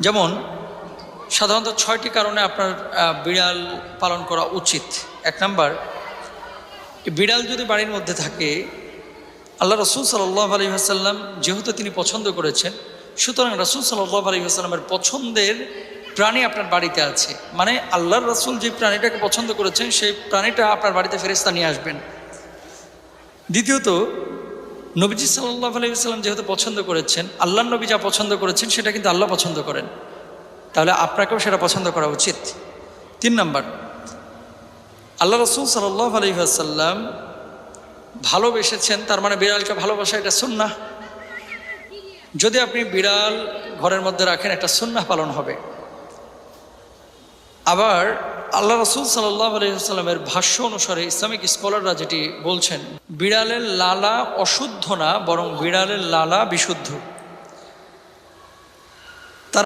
যেমন সাধারণত 6টি কারণে আপনার বিড়াল পালন করা উচিত। 1 নাম্বার, বিড়াল যদি বাড়ির মধ্যে থাকে, আল্লাহ রসুল সাল্লাল্লাহু আলাইহি ওয়াসাল্লাম যেহেতু তিনি পছন্দ করেছেন, সুতরাং রসুল সাল্লাল্লাহু আলাইহি ওয়াসাল্লামের পছন্দের প্রাণী আপনার বাড়িতে আছে। মানে আল্লাহর রসুল যে প্রাণীটাকে পছন্দ করেছেন সেই প্রাণীটা আপনার বাড়িতে ফেরেশতা নিয়ে আসবেন। দ্বিতীয়ত, নবীজি সাল্লাল্লাহু আলাইহি ওয়াসাল্লাম যেহেতু পছন্দ করেছেন, আল্লাহর নবী যা পছন্দ করেছেন সেটা কিন্তু আল্লাহ পছন্দ করেন, তাহলে আপনাকেও সেটা পছন্দ করা উচিত। 3 নাম্বার, আল্লাহ রসুল সাল্লাল্লাহু আলাইহি ওয়াসাল্লাম ভালোবেসেছেন, তার মানে বিড়ালকে ভালোবাসা এটা সুন্নাহ। যদি আপনি বিড়াল ঘরের মধ্যে রাখেন, একটা সুন্নাহ পালন হবে। আবার আল্লাহ রসুল সাল্লাল্লাহু আলাইহি ওয়াসাল্লামের ভাষ্য অনুসারে ইসলামিক স্কলাররা যেটি বলছেন, বিড়ালের লালা অশুদ্ধ না, বরং বিড়ালের লালা বিশুদ্ধ।